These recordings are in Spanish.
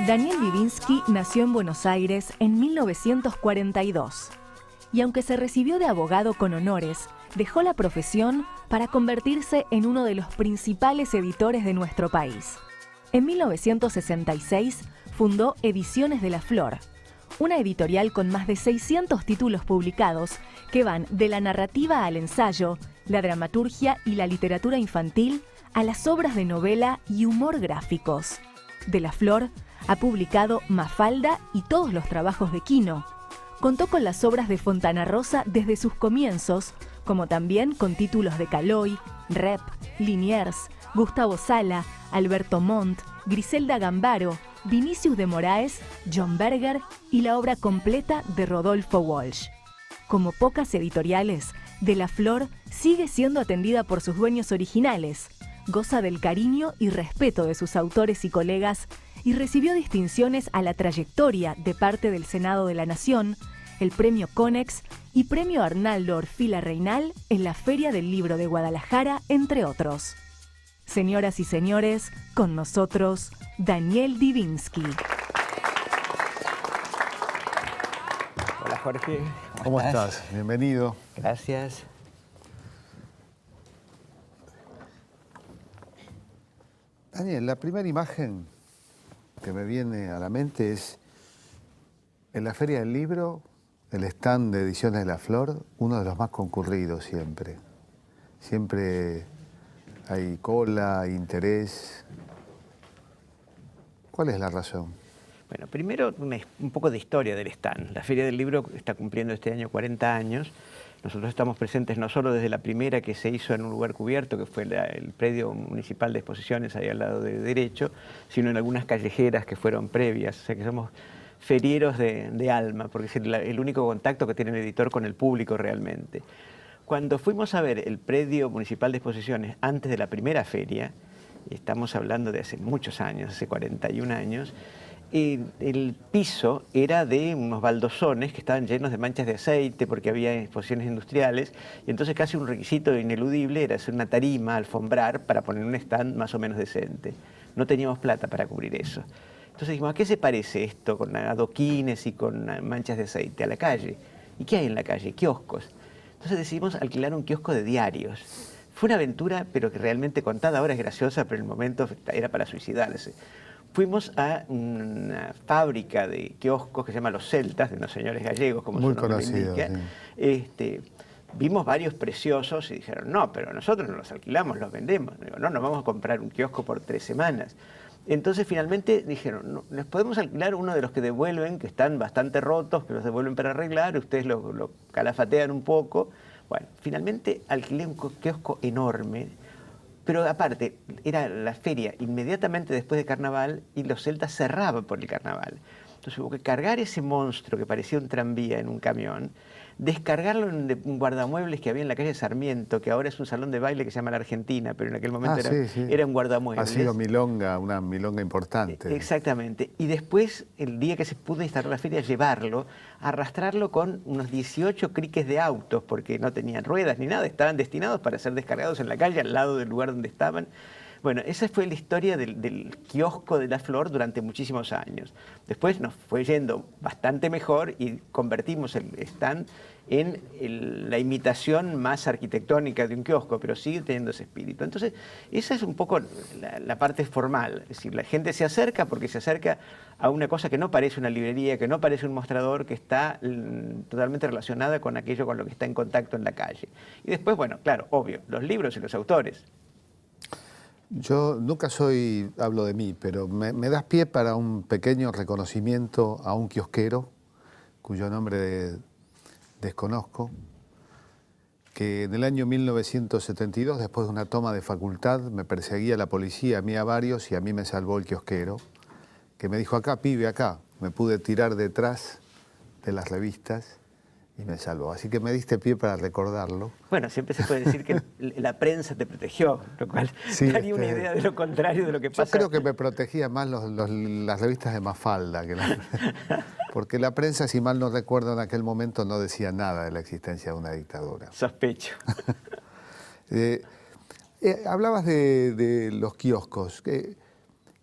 Daniel Divinsky nació en Buenos Aires en 1942 y aunque se recibió de abogado con honores, dejó la profesión para convertirse en uno de los principales editores de nuestro país. En 1966 fundó Ediciones de la Flor, una editorial con más de 600 títulos publicados que van de la narrativa al ensayo, la dramaturgia y la literatura infantil a las obras de novela y humor gráficos. De la Flor ha publicado Mafalda y todos los trabajos de Quino. Contó con las obras de Fontana Rosa desde sus comienzos, como también con títulos de Caloi, Rep, Liniers, Gustavo Sala, Alberto Montt, Griselda Gambaro, Vinicius de Moraes, John Berger y la obra completa de Rodolfo Walsh. Como pocas editoriales, De la Flor sigue siendo atendida por sus dueños originales, goza del cariño y respeto de sus autores y colegas y recibió distinciones a la trayectoria de parte del Senado de la Nación, el Premio Conex y Premio Arnaldo Orfila Reynal en la Feria del Libro de Guadalajara, entre otros. Señoras y señores, con nosotros, Daniel Divinsky. Hola Jorge. ¿Cómo estás? Bienvenido. Gracias. Daniel, la primera imagen que me viene a la mente es en la Feria del Libro, el stand de Ediciones de la Flor, uno de los más concurridos siempre. Siempre hay cola, hay interés. ¿Cuál es la razón? Bueno, primero un poco de historia del stand. La Feria del Libro está cumpliendo este año 40 años. Nosotros estamos presentes no solo desde la primera que se hizo en un lugar cubierto, que fue el predio municipal de exposiciones ahí al lado de derecho, sino en algunas callejeras que fueron previas. O sea que somos ferieros de alma, porque es el único contacto que tiene el editor con el público realmente. Cuando fuimos a ver el predio municipal de exposiciones antes de la primera feria, estamos hablando de hace muchos años, hace 41 años, el piso era de unos baldosones que estaban llenos de manchas de aceite porque había exposiciones industriales y entonces casi un requisito ineludible era hacer una tarima, alfombrar para poner un stand más o menos decente. No teníamos plata para cubrir eso. Entonces dijimos, ¿a qué se parece esto con adoquines y con manchas de aceite? A la calle. ¿Y qué hay en la calle? Kioscos. Entonces decidimos alquilar un kiosco de diarios. Fue una aventura, pero que realmente contada ahora es graciosa, pero en el momento era para suicidarse. Fuimos a una fábrica de kioscos que se llama Los Celtas, de unos señores gallegos, como su nombre indica. Sí. Vimos varios preciosos y dijeron, no, pero nosotros no los alquilamos, los vendemos. Digo, no, nos vamos a comprar un kiosco por 3 semanas. Entonces finalmente dijeron, no, les podemos alquilar uno de los que devuelven, que están bastante rotos, que los devuelven para arreglar, ustedes lo calafatean un poco. Bueno, finalmente alquilé un kiosco enorme. Pero aparte, era la feria inmediatamente después de Carnaval y Los Celtas cerraban por el Carnaval. Entonces hubo que cargar ese monstruo que parecía un tranvía en un camión, descargarlo en un guardamuebles que había en la calle Sarmiento, que ahora es un salón de baile que se llama La Argentina, pero en aquel momento era un guardamuebles. Ha sido milonga, una milonga importante. Exactamente. Y después, el día que se pudo instalar la feria, llevarlo, arrastrarlo con unos 18 criques de autos, porque no tenían ruedas ni nada, estaban destinados para ser descargados en la calle, al lado del lugar donde estaban. Bueno, esa fue la historia del kiosco de la Flor durante muchísimos años. Después nos fue yendo bastante mejor y convertimos el stand en la imitación más arquitectónica de un kiosco, pero sigue teniendo ese espíritu. Entonces, esa es un poco la parte formal. Es decir, la gente se acerca porque se acerca a una cosa que no parece una librería, que no parece un mostrador, que está totalmente relacionada con aquello con lo que está en contacto en la calle. Y después, bueno, claro, obvio, los libros y los autores. Yo nunca hablo de mí, pero me das pie para un pequeño reconocimiento a un kiosquero, cuyo nombre desconozco, que en el año 1972, después de una toma de facultad, me perseguía la policía, a mí a varios, y a mí me salvó el kiosquero, que me dijo, acá, pibe, acá. Me pude tirar detrás de las revistas y me salvó. Así que me diste pie para recordarlo. Bueno, siempre se puede decir que la prensa te protegió, lo cual daría una idea de lo contrario de lo que pasa. Yo creo que me protegía más las revistas de Mafalda, porque la prensa, si mal no recuerdo, en aquel momento no decía nada de la existencia de una dictadura. Sospecho. Hablabas de los kioscos.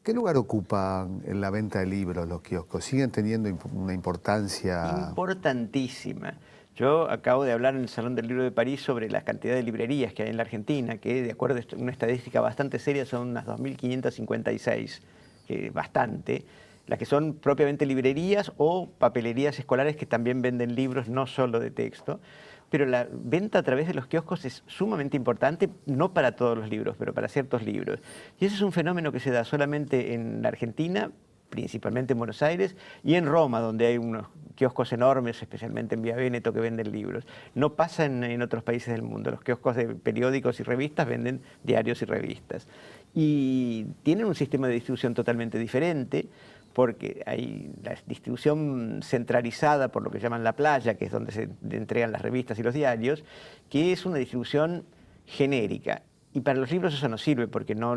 ¿Qué lugar ocupan en la venta de libros los kioscos? ¿Siguen teniendo una importancia? Importantísima. Yo acabo de hablar en el Salón del Libro de París sobre la cantidad de librerías que hay en la Argentina, que de acuerdo a una estadística bastante seria son unas 2.556, que es bastante, las que son propiamente librerías o papelerías escolares que también venden libros, no solo de texto. Pero la venta a través de los kioscos es sumamente importante, no para todos los libros, pero para ciertos libros. Y ese es un fenómeno que se da solamente en la Argentina, principalmente en Buenos Aires, y en Roma, donde hay unos kioscos enormes, especialmente en Vía Véneto, que venden libros. No pasa en otros países del mundo. Los kioscos de periódicos y revistas venden diarios y revistas. Y tienen un sistema de distribución totalmente diferente, porque hay la distribución centralizada por lo que llaman la playa, que es donde se entregan las revistas y los diarios, que es una distribución genérica. Y para los libros eso no sirve, porque no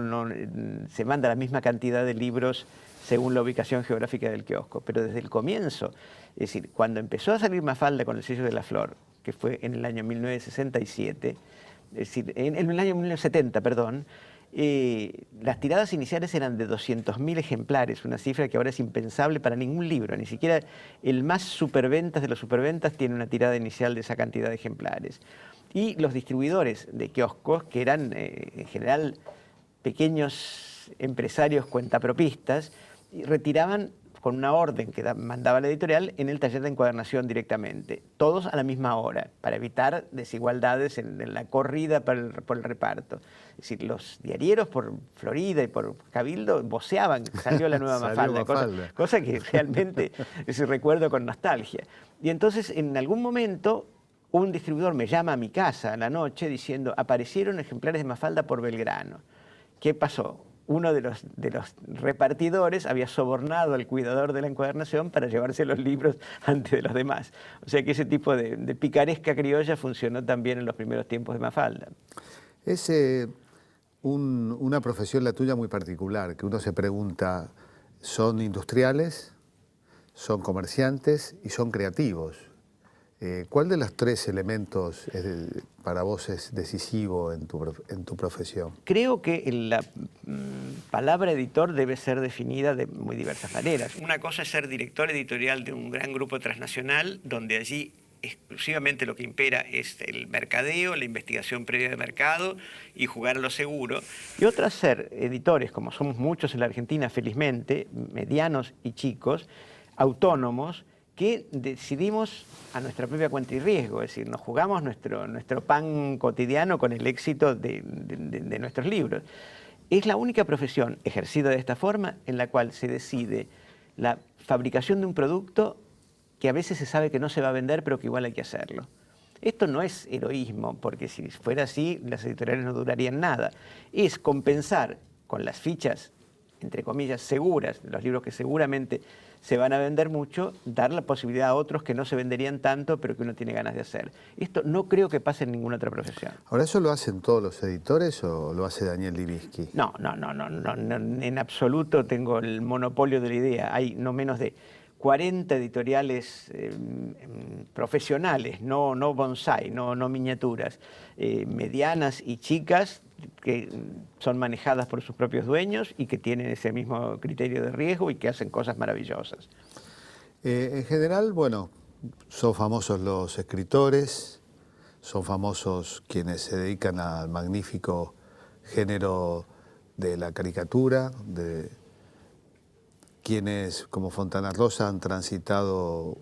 se manda la misma cantidad de libros según la ubicación geográfica del kiosco. Pero desde el comienzo, es decir, cuando empezó a salir Mafalda con el sello de la flor, que fue en el año 1967, es decir, en el año 1970, perdón, las tiradas iniciales eran de 200.000 ejemplares, una cifra que ahora es impensable para ningún libro, ni siquiera el más superventas de los superventas tiene una tirada inicial de esa cantidad de ejemplares. Y los distribuidores de kioscos, que eran en general pequeños empresarios cuentapropistas, retiraban con una orden que mandaba la editorial en el taller de encuadernación directamente, todos a la misma hora, para evitar desigualdades en la corrida por el reparto. Es decir, los diarieros por Florida y por Cabildo voceaban, salió la nueva Mafalda, cosa que realmente recuerdo con nostalgia. Y entonces, en algún momento, un distribuidor me llama a mi casa a la noche diciendo, aparecieron ejemplares de Mafalda por Belgrano. ¿Qué pasó? Uno de los repartidores había sobornado al cuidador de la encuadernación para llevarse los libros antes de los demás. O sea que ese tipo de picaresca criolla funcionó también en los primeros tiempos de Mafalda. Es una profesión la tuya muy particular, que uno se pregunta, ¿son industriales, son comerciantes y son creativos? ¿Cuál de los tres elementos para vos es decisivo en tu profesión? Creo que la palabra editor debe ser definida de muy diversas maneras. Una cosa es ser director editorial de un gran grupo transnacional, donde allí exclusivamente lo que impera es el mercadeo, la investigación previa de mercado y jugar a lo seguro. Y otra es ser editores, como somos muchos en la Argentina, felizmente, medianos y chicos, autónomos, que decidimos a nuestra propia cuenta y riesgo, es decir, nos jugamos nuestro pan cotidiano con el éxito de nuestros libros. Es la única profesión ejercida de esta forma en la cual se decide la fabricación de un producto que a veces se sabe que no se va a vender, pero que igual hay que hacerlo. Esto no es heroísmo, porque si fuera así, las editoriales no durarían nada. Es compensar con las fichas, entre comillas, seguras, de los libros que seguramente se van a vender mucho, dar la posibilidad a otros que no se venderían tanto, pero que uno tiene ganas de hacer. Esto no creo que pase en ninguna otra profesión. ¿Ahora eso lo hacen todos los editores o lo hace Daniel Libiski? No, en absoluto tengo el monopolio de la idea. Hay no menos de 40 editoriales profesionales, no bonsai, no miniaturas, medianas y chicas, que son manejadas por sus propios dueños y que tienen ese mismo criterio de riesgo y que hacen cosas maravillosas. En general, bueno, son famosos los escritores, son famosos quienes se dedican al magnífico género de la caricatura, de quienes como Fontana Rosa han transitado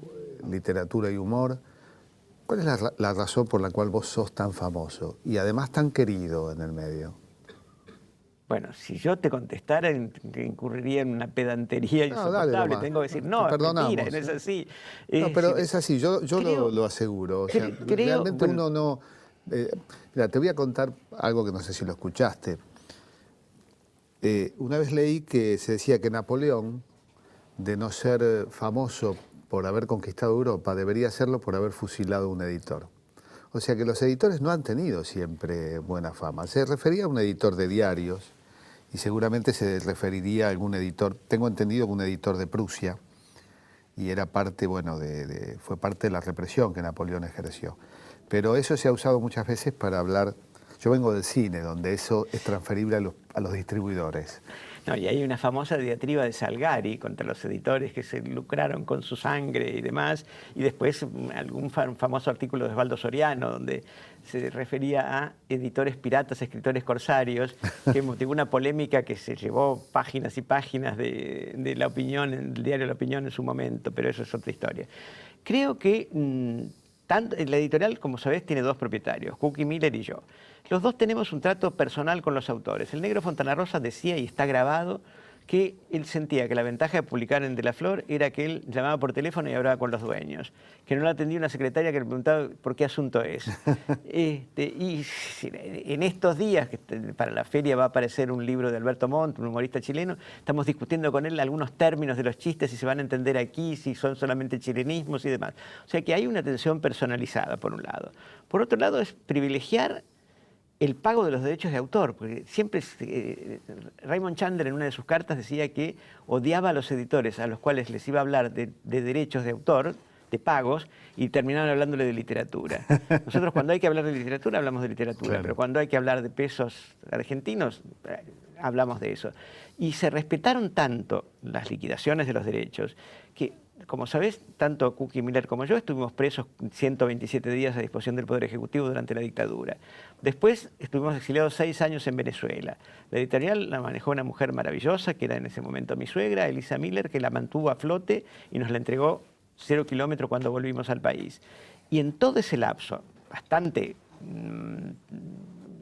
literatura y humor. ¿Cuál es la razón por la cual vos sos tan famoso y además tan querido en el medio? Bueno, si yo te contestara, incurriría en una pedantería insoportable. Tengo que decir, no, es mentira, no es así. No, pero es así, yo lo aseguro. O sea, realmente uno no... mira, te voy a contar algo que no sé si lo escuchaste. Una vez leí que se decía que Napoleón, de no ser famoso por haber conquistado Europa, debería hacerlo por haber fusilado a un editor. O sea que los editores no han tenido siempre buena fama. Se refería a un editor de diarios y seguramente se referiría a algún editor, tengo entendido que un editor de Prusia, y era parte, bueno, fue parte de la represión que Napoleón ejerció. Pero eso se ha usado muchas veces para hablar. Yo vengo del cine, donde eso es transferible a los distribuidores. No, y hay una famosa diatriba de Salgari contra los editores que se lucraron con su sangre y demás, y después algún famoso artículo de Osvaldo Soriano donde se refería a editores piratas, escritores corsarios, que motivó una polémica que se llevó páginas y páginas de La Opinión, del diario La Opinión en su momento, pero eso es otra historia. Creo que la editorial, como sabés, tiene dos propietarios, Cookie Miller y yo. Los dos tenemos un trato personal con los autores. El negro Fontana Rosa decía, y está grabado, que él sentía que la ventaja de publicar en De la Flor era que él llamaba por teléfono y hablaba con los dueños, que no le atendía una secretaria que le preguntaba por qué asunto es. Y en estos días, que para la feria va a aparecer un libro de Alberto Montt, un humorista chileno, estamos discutiendo con él algunos términos de los chistes, si se van a entender aquí, si son solamente chilenismos y demás. O sea que hay una atención personalizada, por un lado. Por otro lado, es privilegiar el pago de los derechos de autor, porque siempre Raymond Chandler en una de sus cartas decía que odiaba a los editores a los cuales les iba a hablar de derechos de autor, de pagos, y terminaban hablándole de literatura. Nosotros cuando hay que hablar de literatura hablamos de literatura, claro, pero cuando hay que hablar de pesos argentinos hablamos de eso. Y se respetaron tanto las liquidaciones de los derechos que, como sabés, tanto Cookie Miller como yo estuvimos presos 127 días a disposición del Poder Ejecutivo durante la dictadura. Después estuvimos exiliados 6 años en Venezuela. La editorial la manejó una mujer maravillosa, que era en ese momento mi suegra, Elisa Miller, que la mantuvo a flote y nos la entregó 0 kilómetros cuando volvimos al país. Y en todo ese lapso, bastante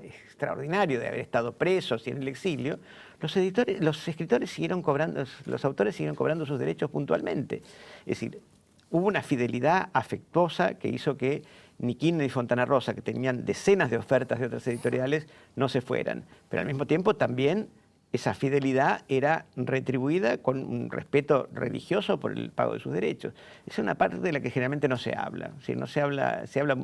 extraordinario de haber estado presos y en el exilio, los escritores siguieron cobrando, los autores siguieron cobrando sus derechos puntualmente. Es decir, hubo una fidelidad afectuosa que hizo que ni Quine ni Fontana Rosa, que tenían decenas de ofertas de otras editoriales, no se fueran. Pero al mismo tiempo también esa fidelidad era retribuida con un respeto religioso por el pago de sus derechos. Es una parte de la que generalmente no se habla. ¿Sí? No se habla, se habla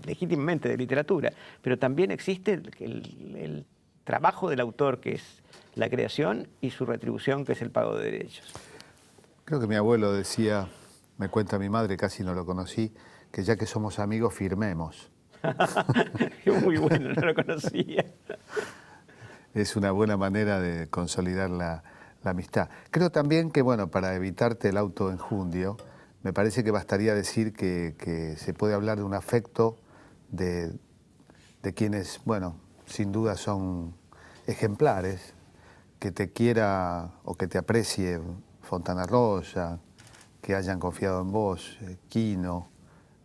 legítimamente de literatura, pero también existe el trabajo del autor, que es la creación, y su retribución, que es el pago de derechos. Creo que mi abuelo decía, me cuenta mi madre, casi no lo conocí, que ya que somos amigos, firmemos. Muy bueno, no lo conocía. Es una buena manera de consolidar la amistad. Creo también que, bueno, para evitarte el autoenjundio, me parece que bastaría decir que se puede hablar de un afecto de quienes, bueno, sin duda son ejemplares, que te quiera o que te aprecie Fontana Rosa, que hayan confiado en vos, Quino,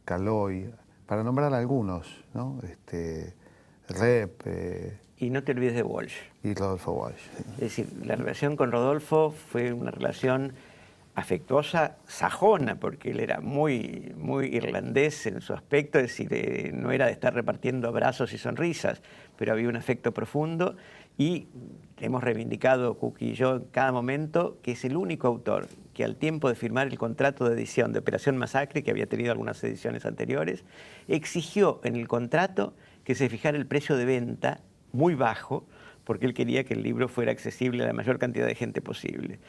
Caloi, para nombrar algunos, ¿no? Rep. Y no te olvides de Walsh. Y Rodolfo Walsh. Es decir, la relación con Rodolfo fue una relación afectuosa, sajona, porque él era muy, muy irlandés en su aspecto, es decir, no era de estar repartiendo abrazos y sonrisas, pero había un afecto profundo y hemos reivindicado, Cookie y yo, en cada momento, que es el único autor que al tiempo de firmar el contrato de edición de Operación Masacre, que había tenido algunas ediciones anteriores, exigió en el contrato que se fijara el precio de venta muy bajo, porque él quería que el libro fuera accesible a la mayor cantidad de gente posible.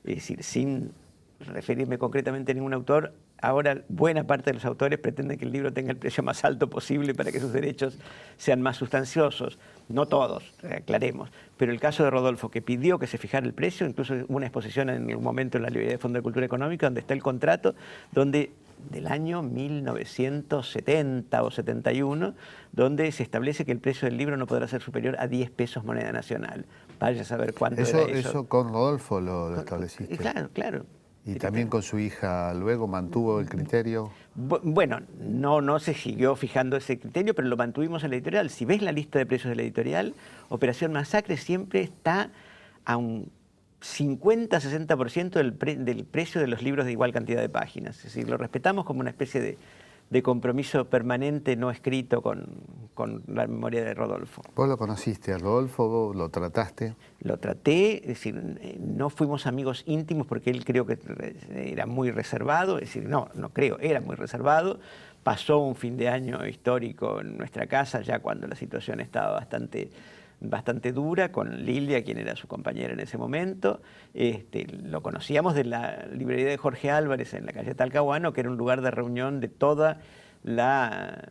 Es decir, sin referirme concretamente a ningún autor, ahora buena parte de los autores pretenden que el libro tenga el precio más alto posible para que sus derechos sean más sustanciosos. No todos, aclaremos, pero el caso de Rodolfo, que pidió que se fijara el precio, incluso una exposición en un momento en la librería de Fondo de Cultura Económica, donde está el contrato, donde del año 1970 o 71, donde se establece que el precio del libro no podrá ser superior a 10 pesos moneda nacional. Vaya a saber cuánto era eso. Eso con Rodolfo lo estableciste. Claro, claro. ¿Y también con su hija luego mantuvo el criterio? Bueno, no se siguió fijando ese criterio, pero lo mantuvimos en la editorial. Si ves la lista de precios de la editorial, Operación Masacre siempre está a un 50-60% del precio de los libros de igual cantidad de páginas. Es decir, lo respetamos como una especie de compromiso permanente no escrito con la memoria de Rodolfo. ¿Vos lo conociste a Rodolfo? ¿Vos lo trataste? Lo traté, es decir, no fuimos amigos íntimos porque él creo que era muy reservado, es decir, no creo, era muy reservado. Pasó un fin de año histórico en nuestra casa, ya cuando la situación estaba bastante dura, con Lilia, quien era su compañera en ese momento. Lo conocíamos de la librería de Jorge Álvarez en la calle Talcahuano, que era un lugar de reunión de toda la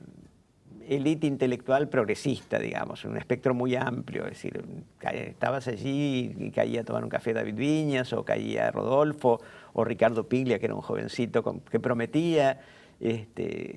élite intelectual progresista, digamos, un espectro muy amplio. Es decir, estabas allí y caía a tomar un café David Viñas, o caía Rodolfo, o Ricardo Piglia, que era un jovencito que prometía.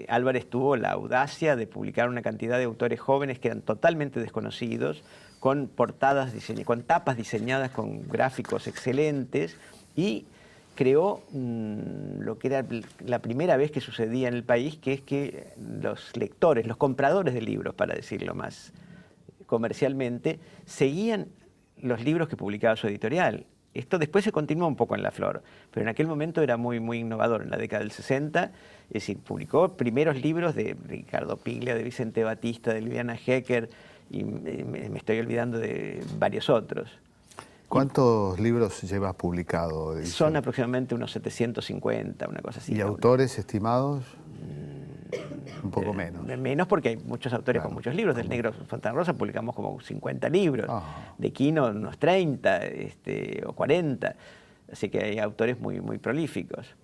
Álvarez tuvo la audacia de publicar una cantidad de autores jóvenes que eran totalmente desconocidos, con portadas con tapas diseñadas con gráficos excelentes, y creó lo que era la primera vez que sucedía en el país, que es que los lectores, los compradores de libros, para decirlo más comercialmente, seguían los libros que publicaba su editorial. Esto después se continuó un poco en La Flor, pero en aquel momento era muy, muy innovador, en la década del 60. Es decir, publicó primeros libros de Ricardo Piglia, de Vicente Batista, de Liliana Hecker, y me estoy olvidando de varios otros. ¿Cuántos libros llevas publicados? Son aproximadamente unos 750, una cosa así. ¿Y autores estimados? Un poco menos. Menos, porque hay muchos autores, claro, con muchos libros. Del Negro Fontana Rosa publicamos como 50 libros. De Quino unos 30 o 40. Así que hay autores muy, muy prolíficos.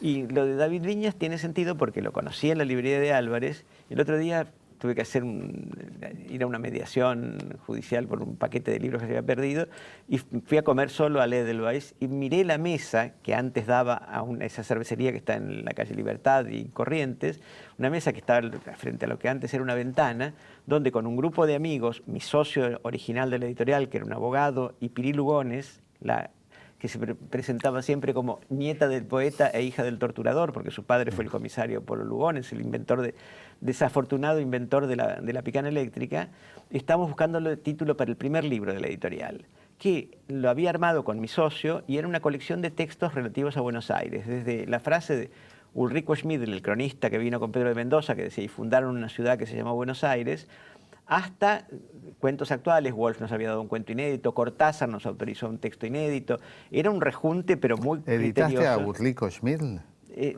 Y lo de David Viñas tiene sentido porque lo conocí en la librería de Álvarez. El otro día tuve que ir a una mediación judicial por un paquete de libros que se había perdido, y fui a comer solo al Edelweiss y miré la mesa que antes daba a esa cervecería que está en la calle Libertad y Corrientes, una mesa que estaba frente a lo que antes era una ventana, donde con un grupo de amigos, mi socio original de la editorial, que era un abogado, y Piri Lugones, que se presentaba siempre como nieta del poeta e hija del torturador, porque su padre fue el comisario Polo Lugones, el inventor desafortunado inventor de la picana eléctrica. Estábamos buscando el título para el primer libro de la editorial, que lo había armado con mi socio, y era una colección de textos relativos a Buenos Aires, desde la frase de Ulrico Schmidl, el cronista que vino con Pedro de Mendoza, que decía, y fundaron una ciudad que se llamó Buenos Aires, hasta cuentos actuales. Woolf nos había dado un cuento inédito, Cortázar nos autorizó un texto inédito. Era un rejunte, pero muy ¿Editaste criterioso. a Ulrico Schmidl?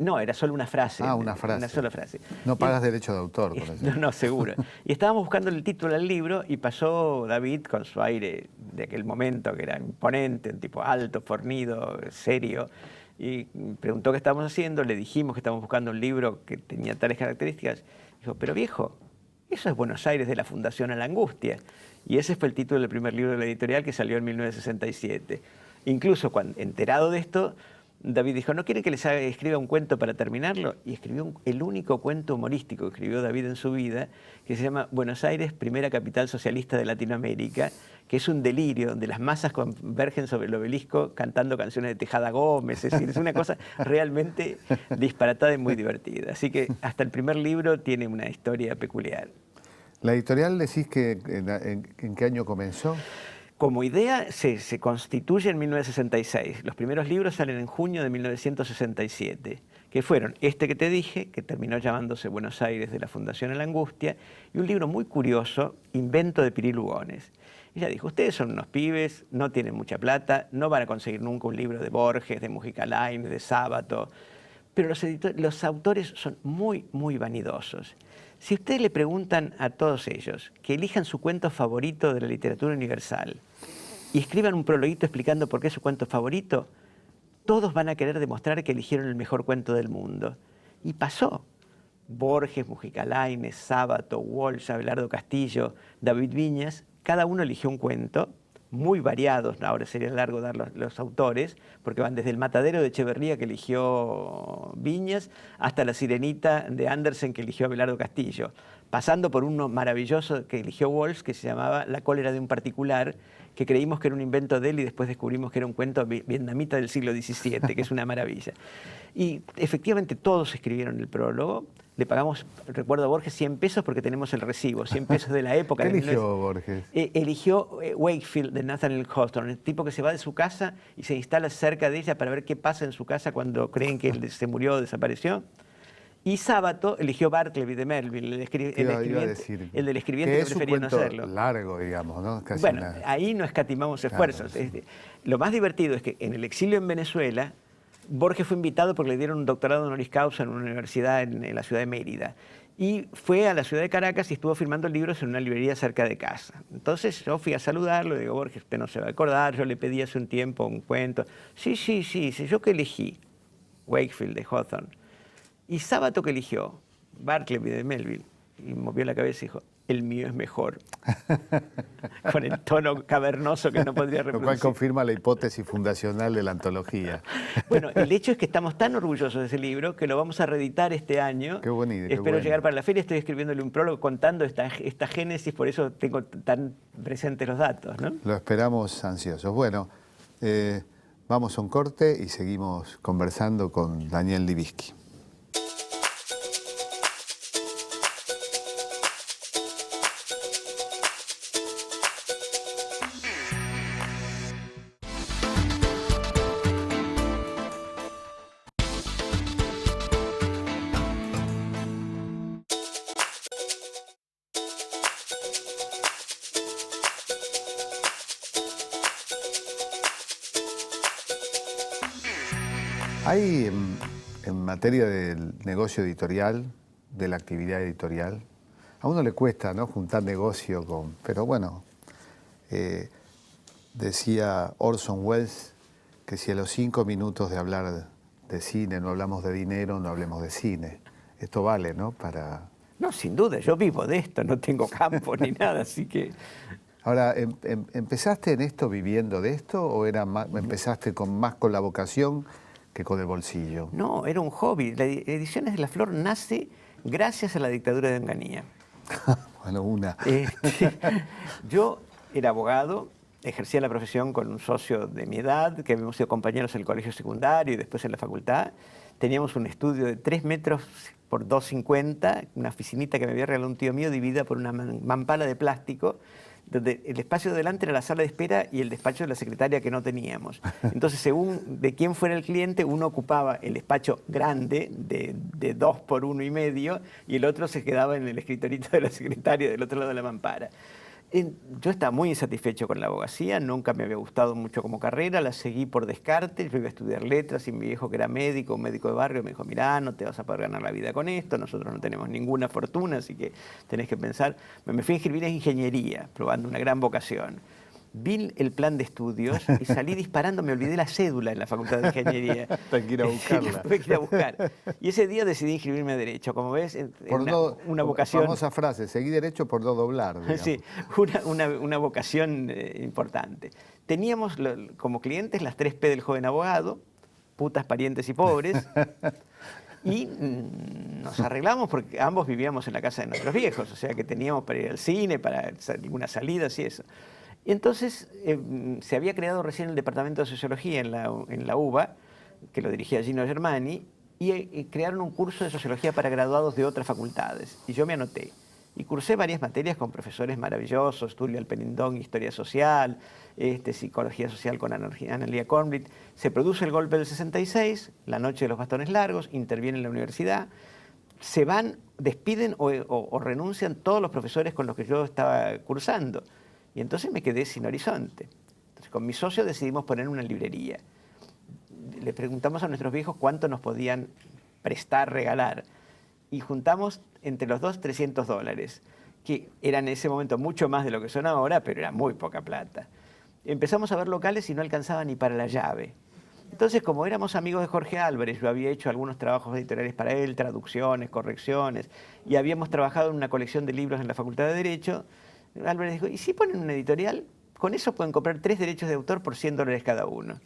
No, era solo una frase. Una frase. Una sola frase. No pagas derecho de autor, por eso. No, seguro. Y estábamos buscando el título al libro, y pasó David con su aire de aquel momento, que era imponente, un tipo alto, fornido, serio, y preguntó qué estábamos haciendo. Le dijimos que estábamos buscando un libro que tenía tales características. Dijo, pero viejo, eso es Buenos Aires de la Fundación a la Angustia. Y ese fue el título del primer libro de la editorial, que salió en 1967. Incluso cuando enterado de esto, David dijo, ¿no quieren que les escriba un cuento para terminarlo? Y escribió el único cuento humorístico que escribió David en su vida, que se llama Buenos Aires, primera capital socialista de Latinoamérica, que es un delirio donde las masas convergen sobre el obelisco cantando canciones de Tejada Gómez. Es decir, es una cosa realmente disparatada y muy divertida. Así que hasta el primer libro tiene una historia peculiar. ¿La editorial decís que en qué año comenzó? Como idea se constituye en 1966. Los primeros libros salen en junio de 1967, que fueron este que te dije, que terminó llamándose Buenos Aires de la Fundación a la Angustia, y un libro muy curioso, Invento de Piri Lugones. Ella dijo, ustedes son unos pibes, no tienen mucha plata, no van a conseguir nunca un libro de Borges, de Mujica Lainez, de Sábato, pero los autores son muy, muy vanidosos. Si ustedes le preguntan a todos ellos que elijan su cuento favorito de la literatura universal y escriban un prologuito explicando por qué es su cuento favorito, todos van a querer demostrar que eligieron el mejor cuento del mundo. Y pasó. Borges, Mujica Lainez, Sábato, Walsh, Abelardo Castillo, David Viñas, cada uno eligió un cuento, muy variados. Ahora sería largo dar los autores, porque van desde El Matadero de Echeverría, que eligió Viñas, hasta La Sirenita de Andersen, que eligió Abelardo Castillo, pasando por uno maravilloso que eligió Walsh, que se llamaba La cólera de un particular, que creímos que era un invento de él y después descubrimos que era un cuento vietnamita del siglo XVII, que es una maravilla. Y efectivamente todos escribieron el prólogo. Le pagamos, recuerdo a Borges, 100 pesos porque tenemos el recibo, 100 pesos de la época. ¿Qué eligió Borges? Eligió Wakefield, de Nathaniel Hawthorne, el tipo que se va de su casa y se instala cerca de ella para ver qué pasa en su casa cuando creen que él se murió o desapareció. Y Sábato eligió Bartleby de Melville, el del escribiente que prefería no hacerlo. Largo, digamos, ¿no? Casi bueno, ahí no escatimamos esfuerzos. Claro, sí. Lo más divertido es que en el exilio en Venezuela, Borges fue invitado porque le dieron un doctorado honoris causa en una universidad en la ciudad de Mérida. Y fue a la ciudad de Caracas y estuvo firmando libros en una librería cerca de casa. Entonces yo fui a saludarlo y digo, Borges, usted no se va a acordar, yo le pedí hace un tiempo un cuento. Sí, ¿yo qué elegí? Wakefield de Hawthorne. ¿Y Sábato qué eligió? Bartleby de Melville. y movió la cabeza y dijo, el mío es mejor. Con el tono cavernoso que no podría reproducir. Lo cual confirma la hipótesis fundacional de la antología. Bueno, el hecho es que estamos tan orgullosos de ese libro que lo vamos a reeditar este año. Qué buena idea, Espero llegar para la feria. Estoy escribiéndole un prólogo contando esta génesis, por eso tengo tan presentes los datos, ¿no? Lo esperamos ansiosos. Bueno, vamos a un corte y seguimos conversando con Daniel Libiski. Hay en materia del negocio editorial, de la actividad editorial, a uno le cuesta, ¿no?, juntar negocio con... Pero bueno, decía Orson Welles que si a los 5 minutos de hablar de cine no hablamos de dinero, no hablemos de cine. Esto vale, ¿no?, para... No, sin duda, yo vivo de esto, no tengo campo ni nada, así que... Ahora, ¿empezaste en esto viviendo de esto o empezaste más con la vocación que con el bolsillo? No, era un hobby. La Ediciones de la Flor nace gracias a la dictadura de Onganía. Bueno, Yo era abogado, ejercía la profesión con un socio de mi edad, que habíamos sido compañeros en el colegio secundario y después en la facultad. Teníamos un estudio de 3 metros por 2,50, una oficinita que me había regalado un tío mío dividida por una mampala de plástico, donde el espacio de delante era la sala de espera y el despacho de la secretaria que no teníamos. Entonces, según de quién fuera el cliente, uno ocupaba el despacho grande de 2 por 1,5 y el otro se quedaba en el escritorito de la secretaria del otro lado de la mampara. Yo estaba muy insatisfecho con la abogacía, nunca me había gustado mucho como carrera, la seguí por descarte. Yo iba a estudiar letras y mi viejo, que era médico, un médico de barrio, me dijo, mirá, no te vas a poder ganar la vida con esto, nosotros no tenemos ninguna fortuna, así que tenés que pensar. Me fui a inscribir en ingeniería, probando una gran vocación. Vi el plan de estudios y salí disparando, me olvidé la cédula en la Facultad de Ingeniería. Tengo que ir a buscarla. Tuve que ir a buscar. Y ese día decidí inscribirme a Derecho. Como ves, una vocación... Famosa frase, seguí derecho por no doblar. Digamos. Sí, una vocación importante. Teníamos como clientes las 3P del joven abogado, putas, parientes y pobres. Y nos arreglamos porque ambos vivíamos en la casa de nuestros viejos, o sea que teníamos para ir al cine, para algunas salidas y eso. Y entonces se había creado recién el Departamento de Sociología en la UBA, que lo dirigía Gino Germani, y crearon un curso de Sociología para graduados de otras facultades. Y yo me anoté. Y cursé varias materias con profesores maravillosos, Tulio Alpenindón, Historia Social, Psicología Social con Analía Kornblit. Se produce el golpe del 66, la noche de los bastones largos, interviene en la universidad, se van, despiden o renuncian todos los profesores con los que yo estaba cursando. Y entonces me quedé sin horizonte. Entonces con mi socio decidimos poner una librería. Le preguntamos a nuestros viejos cuánto nos podían prestar, regalar. Y juntamos entre los dos $300, que eran en ese momento mucho más de lo que son ahora, pero era muy poca plata. Empezamos a ver locales y no alcanzaba ni para la llave. Entonces, como éramos amigos de Jorge Álvarez, yo había hecho algunos trabajos editoriales para él, traducciones, correcciones, y habíamos trabajado en una colección de libros en la Facultad de Derecho, Álvarez dijo, ¿y si ponen una editorial? Con eso pueden comprar 3 derechos de autor por $100 cada uno.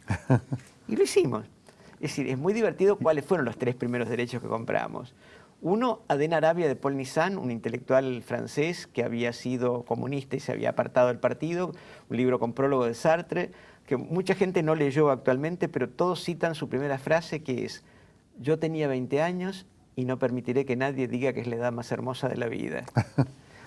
Y lo hicimos. Es decir, es muy divertido cuáles fueron los 3 primeros derechos que compramos. Uno, Adén Arabia de Paul Nizan, un intelectual francés que había sido comunista y se había apartado del partido, un libro con prólogo de Sartre, que mucha gente no leyó actualmente, pero todos citan su primera frase, que es, yo tenía 20 años y no permitiré que nadie diga que es la edad más hermosa de la vida.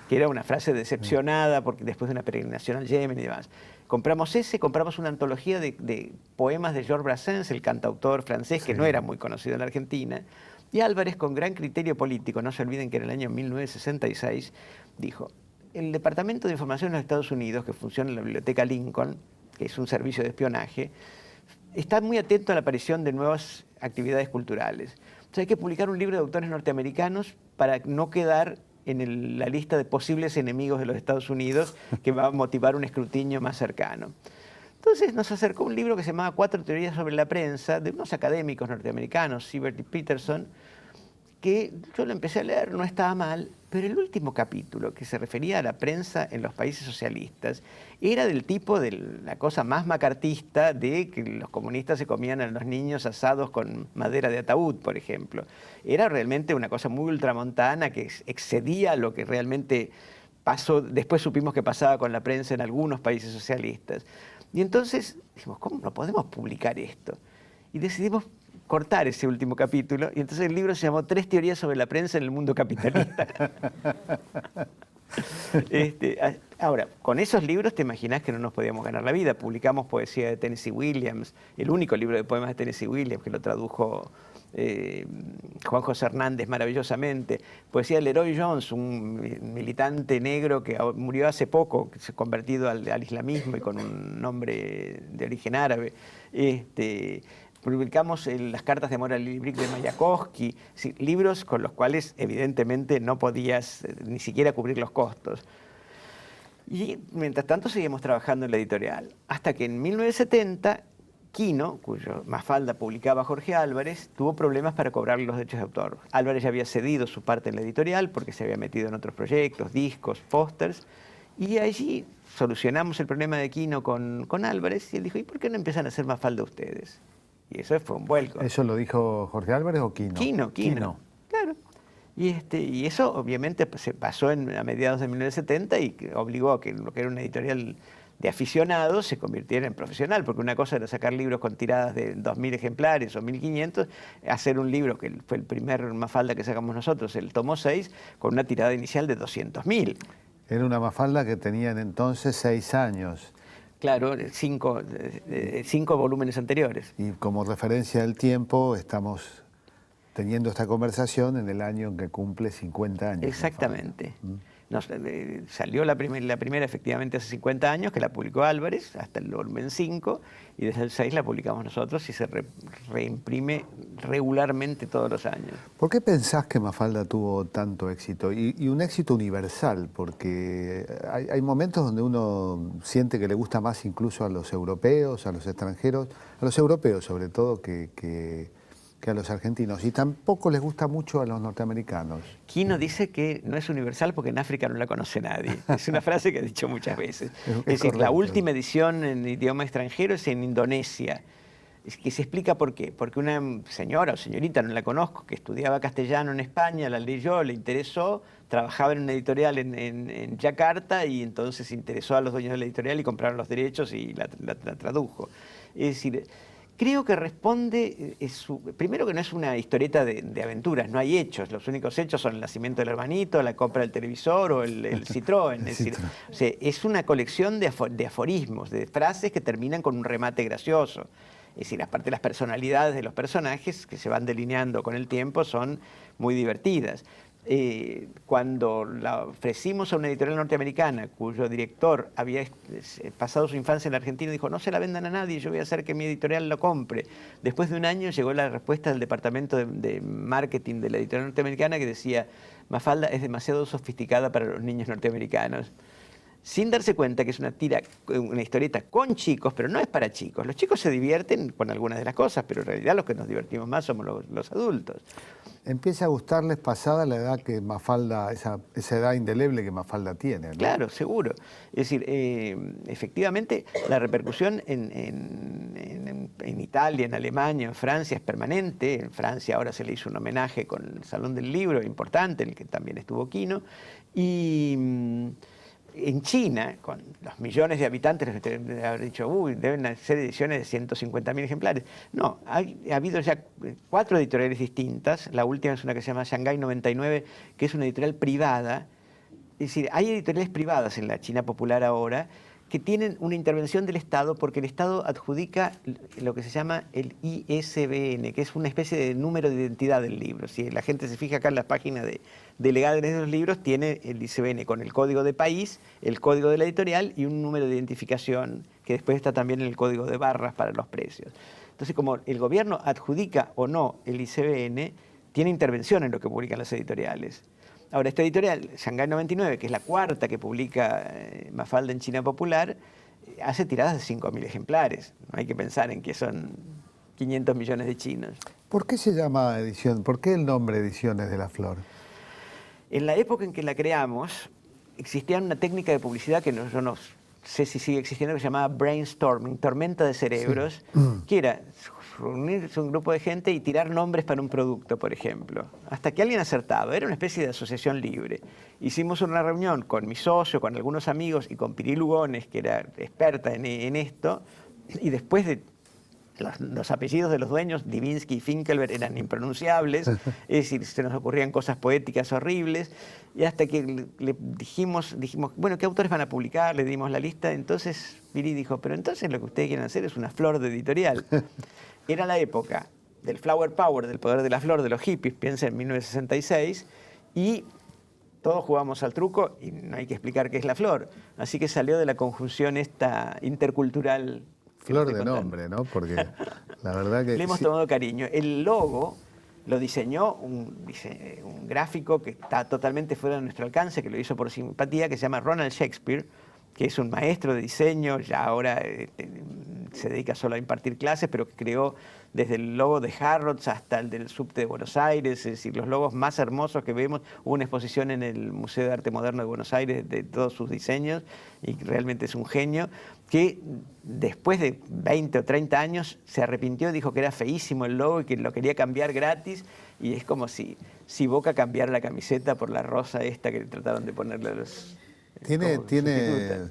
Que era una frase decepcionada porque después de una peregrinación al Yemen y demás. Compramos una antología de poemas de Georges Brassens, el cantautor francés, que no era muy conocido en la Argentina. Y Álvarez, con gran criterio político, no se olviden que en el año 1966, dijo, el Departamento de Información de los Estados Unidos, que funciona en la Biblioteca Lincoln, que es un servicio de espionaje, está muy atento a la aparición de nuevas actividades culturales. Entonces hay que publicar un libro de autores norteamericanos para no quedar en la lista de posibles enemigos de los Estados Unidos, que va a motivar un escrutinio más cercano. Entonces nos acercó un libro que se llamaba 4 teorías sobre la prensa, de unos académicos norteamericanos, Siebert y Peterson, que yo lo empecé a leer, no estaba mal, pero el último capítulo, que se refería a la prensa en los países socialistas, era del tipo de la cosa más macartista de que los comunistas se comían a los niños asados con madera de ataúd, por ejemplo. Era realmente una cosa muy ultramontana que excedía lo que realmente pasó. Después supimos que pasaba con la prensa en algunos países socialistas. Y entonces dijimos, ¿cómo no podemos publicar esto? Y decidimos cortar ese último capítulo, y entonces el libro se llamó 3 teorías sobre la prensa en el mundo capitalista. Ahora, con esos libros te imaginás que no nos podíamos ganar la vida. Publicamos poesía de Tennessee Williams, el único libro de poemas de Tennessee Williams, que lo tradujo Juan José Hernández maravillosamente. Poesía de Leroy Jones, un militante negro que murió hace poco, que se ha convertido al islamismo y con un nombre de origen árabe. Publicamos las cartas de amor al Libric de Mayakovsky, libros con los cuales evidentemente no podías ni siquiera cubrir los costos. Y mientras tanto seguimos trabajando en la editorial, hasta que en 1970 Quino, cuyo Mafalda publicaba Jorge Álvarez, tuvo problemas para cobrar los derechos de autor. Álvarez ya había cedido su parte en la editorial porque se había metido en otros proyectos, discos, pósters, y allí solucionamos el problema de Quino con Álvarez, y él dijo, ¿y por qué no empiezan a hacer Mafalda ustedes? Y eso fue un vuelco. ¿Eso lo dijo Jorge Álvarez o Quino? Quino. Claro. Y eso obviamente se pasó a mediados de 1970 y obligó a que lo que era una editorial de aficionados se convirtiera en profesional, porque una cosa era sacar libros con tiradas de 2.000 ejemplares o 1.500, hacer un libro que fue el primer Mafalda que sacamos nosotros, el tomo 6, con una tirada inicial de 200.000. Era una Mafalda que tenían entonces 6 años. Claro, 5 volúmenes anteriores. Y como referencia del tiempo, estamos teniendo esta conversación en el año en que cumple 50 años. Exactamente. Salió la primera efectivamente hace 50 años, que la publicó Álvarez, hasta el volumen 5, y desde el 6 la publicamos nosotros y se reimprime regularmente todos los años. ¿Por qué pensás que Mafalda tuvo tanto éxito? Y un éxito universal, porque hay momentos donde uno siente que le gusta más incluso a los europeos, a los extranjeros, a los europeos sobre todo, que a los argentinos, y tampoco les gusta mucho a los norteamericanos. Quino dice que no es universal porque en África no la conoce nadie. Es una frase que ha dicho muchas veces. Es decir, la última edición en idioma extranjero es en Indonesia. Es que se explica por qué. Porque una señora o señorita, no la conozco, que estudiaba castellano en España, la leyó, le interesó, trabajaba en una editorial en Yakarta, y entonces interesó a los dueños de la editorial y compraron los derechos y la tradujo. Es decir, creo que responde, primero que no es una historieta de aventuras, no hay hechos, los únicos hechos son el nacimiento del hermanito, la compra del televisor o el Citroën. Es decir, o sea, es una colección de aforismos, de frases que terminan con un remate gracioso. Es decir, aparte las personalidades de los personajes que se van delineando con el tiempo son muy divertidas. Cuando la ofrecimos a una editorial norteamericana cuyo director había pasado su infancia en la Argentina, dijo, no se la vendan a nadie, yo voy a hacer que mi editorial lo compre. Después de un año llegó la respuesta del departamento de marketing de la editorial norteamericana que decía, Mafalda es demasiado sofisticada para los niños norteamericanos. Sin darse cuenta que es una historieta con chicos, pero no es para chicos. Los chicos se divierten con algunas de las cosas, pero en realidad los que nos divertimos más somos los adultos. Empieza a gustarles pasada la edad que Mafalda, esa edad indeleble que Mafalda tiene, ¿no? Claro, seguro. Es decir, efectivamente la repercusión en Italia, en Alemania, en Francia es permanente. En Francia ahora se le hizo un homenaje con el Salón del Libro importante, en el que también estuvo Quino. Y en China, con los millones de habitantes, deben haber dicho, deben ser ediciones de 150.000 ejemplares. No, ha habido ya 4 editoriales distintas. La última es una que se llama Shanghai 99, que es una editorial privada. Es decir, hay editoriales privadas en la China popular ahora que tienen una intervención del Estado porque el Estado adjudica lo que se llama el ISBN, que es una especie de número de identidad del libro. Si la gente se fija acá en la página de legales de los libros, tiene el ISBN con el código de país, el código de la editorial y un número de identificación que después está también en el código de barras para los precios. Entonces, como el gobierno adjudica o no el ISBN, tiene intervención en lo que publican las editoriales. Ahora, esta editorial, Shanghai 99, que es la 4ª que publica Mafalda en China Popular, hace tiradas de 5.000 ejemplares. No hay que pensar en que son 500 millones de chinos. ¿Por qué se llama edición? ¿Por qué el nombre Ediciones de la Flor? En la época en que la creamos, existía una técnica de publicidad que yo no sé si sigue existiendo, que se llamaba brainstorming, tormenta de cerebros, Sí. que era reunirse un grupo de gente y tirar nombres para un producto, por ejemplo, hasta que alguien acertaba. Era una especie de asociación libre. Hicimos una reunión con mi socio, con algunos amigos y con Piri Lugones, que era experta en esto, y después de los apellidos de los dueños, Divinsky y Finkelberg, eran impronunciables, es decir, se nos ocurrían cosas poéticas horribles, y hasta que le dijimos, bueno, ¿qué autores van a publicar? Le dimos la lista, entonces Piri dijo, pero entonces lo que ustedes quieren hacer es una flor de editorial. Era la época del flower power, del poder de la flor, de los hippies, piensa en 1966, y todos jugamos al truco y no hay que explicar qué es la flor. Así que salió de la conjunción esta intercultural. Flor de nombre, ¿no? Porque la verdad que... Le hemos tomado cariño. El logo lo diseñó un gráfico que está totalmente fuera de nuestro alcance, que lo hizo por simpatía, que se llama Ronald Shakespeare, que es un maestro de diseño, ya ahora se dedica solo a impartir clases, pero que creó desde el logo de Harrods hasta el del subte de Buenos Aires, es decir, los logos más hermosos que vemos. Hubo una exposición en el Museo de Arte Moderno de Buenos Aires de todos sus diseños, y realmente es un genio, que después de 20 o 30 años se arrepintió, dijo que era feísimo el logo y que lo quería cambiar gratis, y es como si Boca cambiara la camiseta por la rosa esta que trataron de ponerle a los... Tiene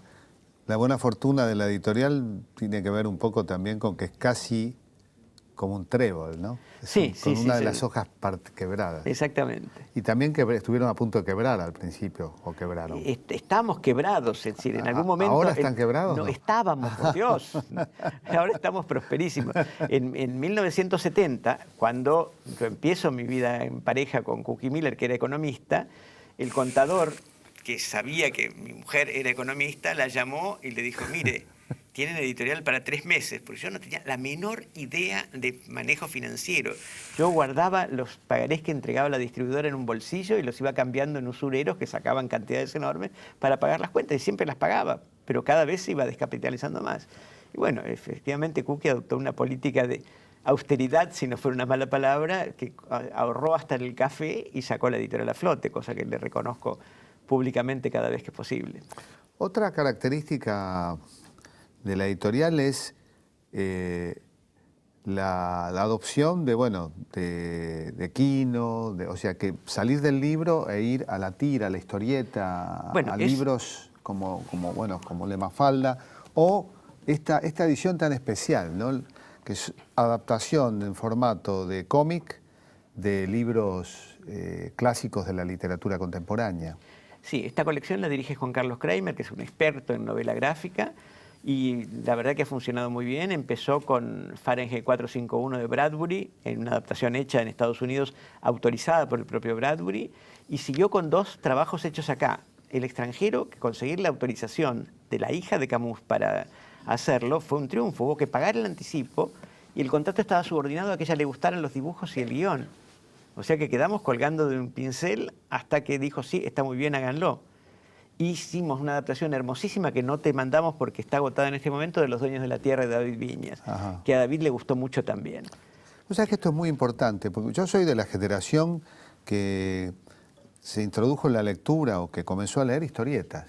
la buena fortuna de la editorial, tiene que ver un poco también con que es casi como un trébol, ¿no? Con una de las hojas quebradas. Exactamente. Y también que estuvieron a punto de quebrar al principio, o quebraron. Estábamos quebrados, es decir, en algún momento... ¿Ahora están quebrados? No, estábamos, por Dios. Ahora estamos prosperísimos. En 1970, cuando yo empiezo mi vida en pareja con Cookie Miller, que era economista, el contador, que sabía que mi mujer era economista, la llamó y le dijo, mire, tienen editorial para 3 meses, porque yo no tenía la menor idea de manejo financiero. Yo guardaba los pagarés que entregaba la distribuidora en un bolsillo y los iba cambiando en usureros que sacaban cantidades enormes para pagar las cuentas, y siempre las pagaba, pero cada vez se iba descapitalizando más. Y bueno, efectivamente Cookie adoptó una política de austeridad, si no fuera una mala palabra, que ahorró hasta el café y sacó la editorial a flote, cosa que le reconozco públicamente cada vez que es posible. Otra característica de la editorial es la adopción de Quino, o sea, que salir del libro e ir a la tira, a la historieta, a libros como Le Mafalda, o esta edición tan especial, ¿no? Que es adaptación en formato de cómic de libros clásicos de la literatura contemporánea. Sí, esta colección la dirige Juan Carlos Kramer, que es un experto en novela gráfica, y la verdad que ha funcionado muy bien. Empezó con Fahrenheit 451 de Bradbury, en una adaptación hecha en Estados Unidos, autorizada por el propio Bradbury, y siguió con 2 trabajos hechos acá. El extranjero, que conseguir la autorización de la hija de Camus para hacerlo fue un triunfo. Hubo que pagar el anticipo y el contrato estaba subordinado a que a ella le gustaran los dibujos y el guión. O sea que quedamos colgando de un pincel hasta que dijo, sí, está muy bien, háganlo. Hicimos una adaptación hermosísima que no te mandamos porque está agotada en este momento, de Los Dueños de la Tierra, de David Viñas, que a David le gustó mucho también. O sea que esto es muy importante, porque yo soy de la generación que se introdujo en la lectura o que comenzó a leer historietas.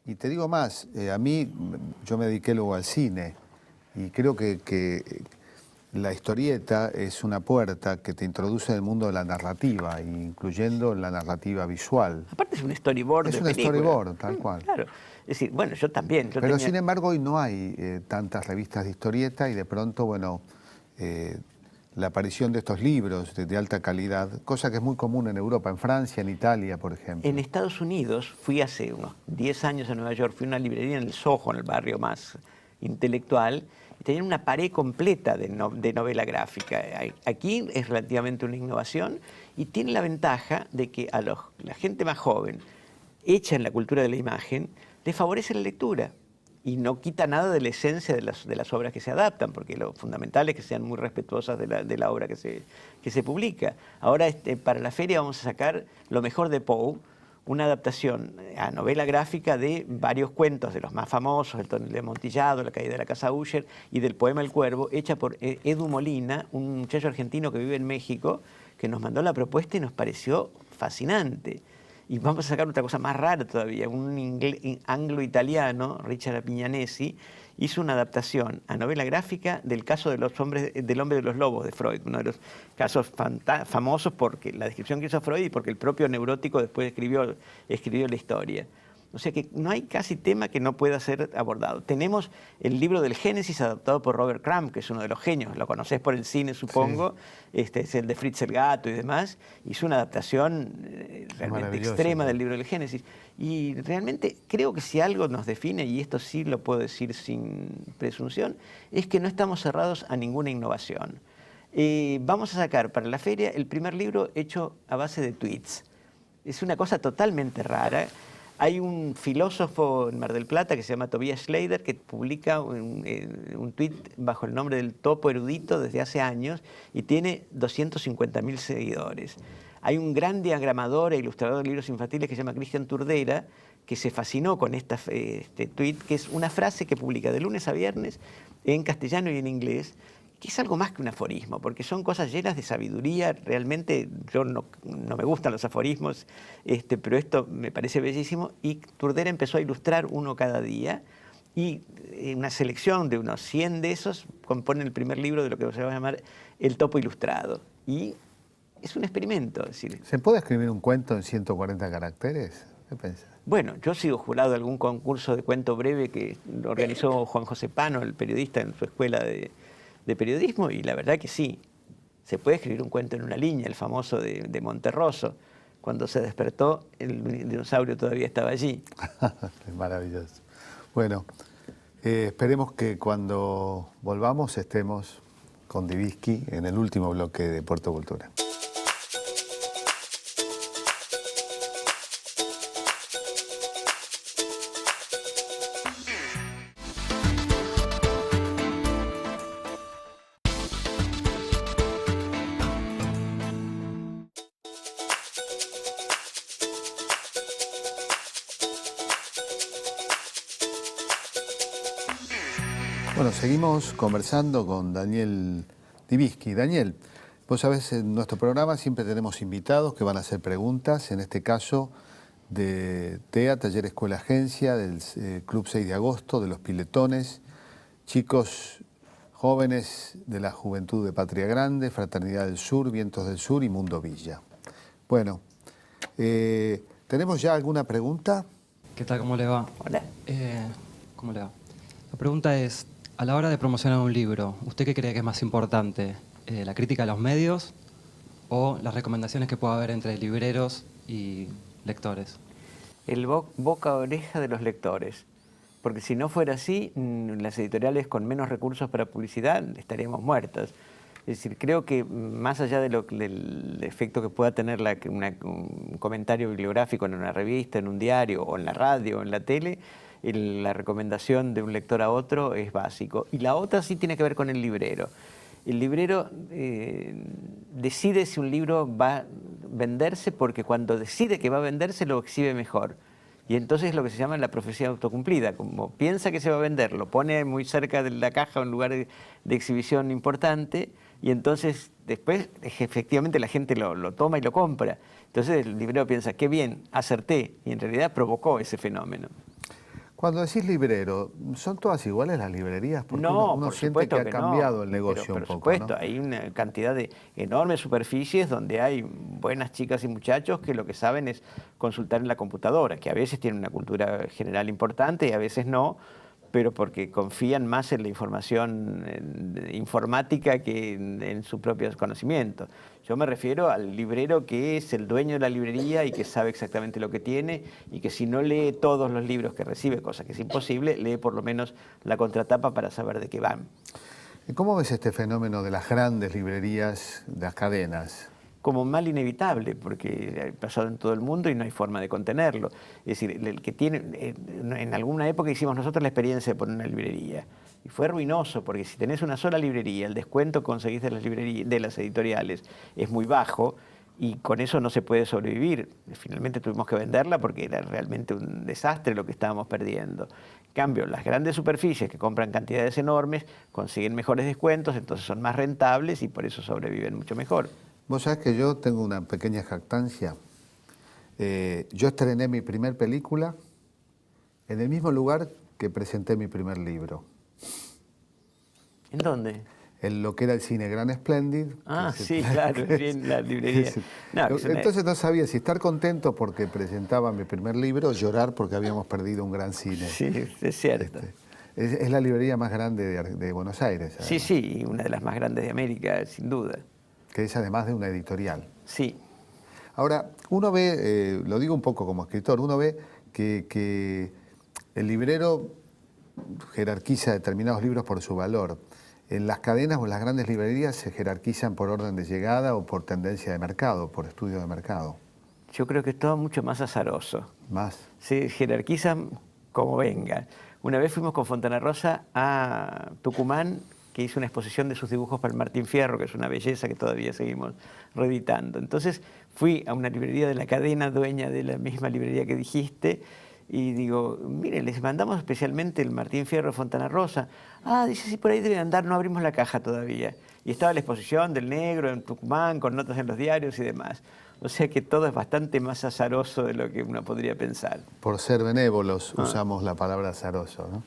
Y te digo más, yo me dediqué luego al cine y creo que la historieta es una puerta que te introduce en el mundo de la narrativa, incluyendo la narrativa visual. Aparte es un storyboard de película. Es un storyboard, tal cual. Claro. Es decir, bueno, yo también. Pero sin embargo hoy no hay tantas revistas de historieta y de pronto, la aparición de estos libros de alta calidad, cosa que es muy común en Europa, en Francia, en Italia, por ejemplo. En Estados Unidos, fui hace unos 10 años a Nueva York, fui a una librería en el Soho, en el barrio más intelectual, y tenían una pared completa de novela gráfica. Aquí es relativamente una innovación y tiene la ventaja de que a la gente más joven, hecha en la cultura de la imagen, le favorece la lectura y no quita nada de la esencia de las obras que se adaptan, porque lo fundamental es que sean muy respetuosas de la obra que se publica. Ahora para la feria vamos a sacar lo mejor de Poe, una adaptación a novela gráfica de varios cuentos, de los más famosos, el tonel de Amontillado, La caída de la casa Usher, y del poema El Cuervo, hecha por Edu Molina, un muchacho argentino que vive en México, que nos mandó la propuesta y nos pareció fascinante. Y vamos a sacar otra cosa más rara todavía, un anglo-italiano, Richard Apignanesi, hizo una adaptación a novela gráfica del caso del hombre de los lobos de Freud, uno de los casos famosos porque la descripción que hizo Freud y porque el propio neurótico después escribió la historia. O sea que no hay casi tema que no pueda ser abordado. Tenemos el libro del Génesis adaptado por Robert Crumb, que es uno de los genios, lo conocés por el cine, supongo, sí. Es el de Fritz el Gato y demás. Hizo una adaptación realmente extrema del libro del Génesis. Y realmente creo que si algo nos define, y esto sí lo puedo decir sin presunción, es que no estamos cerrados a ninguna innovación. Vamos a sacar para la feria el primer libro hecho a base de tweets. Es una cosa totalmente rara. Hay un filósofo en Mar del Plata que se llama Tobias Schleider que publica un tuit bajo el nombre del Topo Erudito desde hace años y tiene 250.000 seguidores. Hay un gran diagramador e ilustrador de libros infantiles que se llama Cristian Turdera que se fascinó con este tuit, que es una frase que publica de lunes a viernes en castellano y en inglés, que es algo más que un aforismo, porque son cosas llenas de sabiduría. Realmente yo no me gustan los aforismos, pero esto me parece bellísimo. Y Turdera empezó a ilustrar uno cada día y una selección de unos 100 de esos compone el primer libro de lo que se va a llamar El Topo Ilustrado. Y es un experimento. Es decir, ¿se puede escribir un cuento en 140 caracteres? ¿Qué pensás? Bueno, yo he sido jurado de algún concurso de cuento breve que organizó Juan José Pano, el periodista, en su escuela de periodismo, y la verdad que sí, se puede escribir un cuento en una línea, el famoso de Monterroso. Cuando se despertó, el dinosaurio todavía estaba allí. Es maravilloso. Bueno, esperemos que cuando volvamos estemos con Diviski en el último bloque de Puerto Cultura. Bueno, seguimos conversando con Daniel Diviski. Daniel, vos sabés, en nuestro programa siempre tenemos invitados que van a hacer preguntas, en este caso de TEA, Taller Escuela Agencia, del Club 6 de Agosto, de los Piletones, chicos jóvenes de la Juventud de Patria Grande, Fraternidad del Sur, Vientos del Sur y Mundo Villa. Bueno, ¿tenemos ya alguna pregunta? ¿Qué tal? ¿Cómo le va? Hola. ¿Cómo le va? La pregunta es, a la hora de promocionar un libro, ¿usted qué cree que es más importante? ¿La crítica a los medios o las recomendaciones que pueda haber entre libreros y lectores? El boca a oreja de los lectores. Porque si no fuera así, las editoriales con menos recursos para publicidad estaríamos muertas. Es decir, creo que más allá del efecto que pueda tener un comentario bibliográfico en una revista, en un diario, o en la radio, o en la tele, la recomendación de un lector a otro es básico. Y la otra sí tiene que ver con el librero. El librero decide si un libro va a venderse porque cuando decide que va a venderse lo exhibe mejor. Y entonces es lo que se llama la profecía autocumplida. Como piensa que se va a vender, lo pone muy cerca de la caja, en un lugar de exhibición importante, y entonces después efectivamente la gente lo toma y lo compra. Entonces el librero piensa, qué bien, acerté, y en realidad provocó ese fenómeno. Cuando decís librero, ¿son todas iguales las librerías? Porque no, uno por siente supuesto que ha cambiado el negocio pero un poco. por supuesto, ¿no? hay una cantidad de enormes superficies donde hay buenas chicas y muchachos que lo que saben es consultar en la computadora, que a veces tienen una cultura general importante y a veces no, pero porque confían más en la información informática que en su propio conocimiento. Yo me refiero al librero que es el dueño de la librería y que sabe exactamente lo que tiene y que si no lee todos los libros que recibe, cosa que es imposible, lee por lo menos la contratapa para saber de qué van. ¿Cómo ves este fenómeno de las grandes librerías, de las cadenas? Como mal inevitable, porque ha pasado en todo el mundo y no hay forma de contenerlo. Es decir, el que tiene, en alguna época hicimos nosotros la experiencia de poner una librería y fue ruinoso, porque si tenés una sola librería, el descuento que conseguís de las editoriales es muy bajo, y con eso no se puede sobrevivir. Finalmente tuvimos que venderla porque era realmente un desastre lo que estábamos perdiendo. En cambio, las grandes superficies que compran cantidades enormes consiguen mejores descuentos, entonces son más rentables y por eso sobreviven mucho mejor. Vos sabés que yo tengo una pequeña jactancia. Yo estrené mi primer película en el mismo lugar que presenté mi primer libro. ¿En dónde? En lo que era el Cine Gran Splendid. Ah, sí, claro, en la librería. No, entonces no sabía si estar contento porque presentaba mi primer libro o llorar porque habíamos perdido un gran cine. Sí, es cierto. Es la librería más grande de Buenos Aires. Además. Sí, sí, una de las más grandes de América, sin duda. Que es además de una editorial. Sí. Ahora, uno ve, lo digo un poco como escritor, uno ve que el librero jerarquiza determinados libros por su valor. En las cadenas o en las grandes librerías se jerarquizan por orden de llegada o por tendencia de mercado, por estudio de mercado. Yo creo que es todo mucho más azaroso. Más. Se jerarquizan como venga. Una vez fuimos con Fontana Rosa a Tucumán, que hizo una exposición de sus dibujos para el Martín Fierro, que es una belleza que todavía seguimos reeditando. Entonces fui a una librería de la cadena dueña de la misma librería que dijiste, y digo, mire, les mandamos especialmente el Martín Fierro de Fontana Rosa. Ah, dice, sí, por ahí deben andar, no abrimos la caja todavía. Y estaba la exposición del negro en Tucumán, con notas en los diarios y demás. O sea que todo es bastante más azaroso de lo que uno podría pensar. Por ser benévolos usamos la palabra azaroso, ¿no?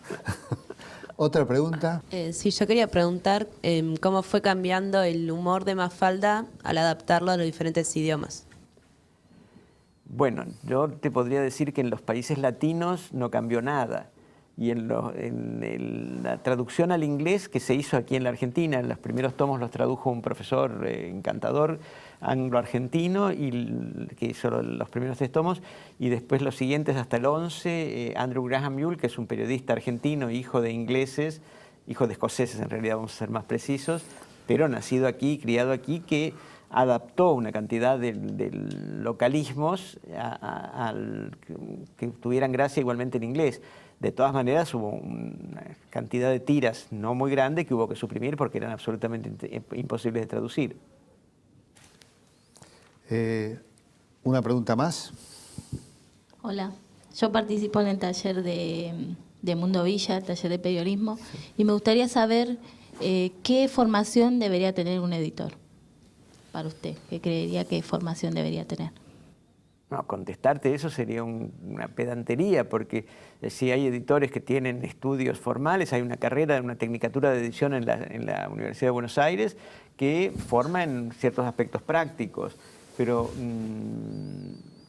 ¿Otra pregunta? Sí, yo quería preguntar cómo fue cambiando el humor de Mafalda al adaptarlo a los diferentes idiomas. Bueno, yo te podría decir que en los países latinos no cambió nada. Y en la traducción al inglés que se hizo aquí en la Argentina, en los primeros tomos los tradujo un profesor encantador anglo-argentino que hizo los primeros 3 tomos, y después los siguientes hasta el 11, Andrew Graham Yule, que es un periodista argentino, hijo de ingleses, hijo de escoceses en realidad, vamos a ser más precisos, pero nacido aquí, criado aquí, que adaptó una cantidad de localismos que tuvieran gracia igualmente en inglés. De todas maneras, hubo una cantidad de tiras no muy grande que hubo que suprimir porque eran absolutamente imposibles de traducir. ¿Una pregunta más? Hola, yo participo en el taller de Mundo Villa, el taller de periodismo, y me gustaría saber qué formación debería tener un editor para usted. ¿Qué creería que formación debería tener? No, contestarte eso sería una pedantería, porque si hay editores que tienen estudios formales, hay una carrera, una tecnicatura de edición en la Universidad de Buenos Aires que forma en ciertos aspectos prácticos, pero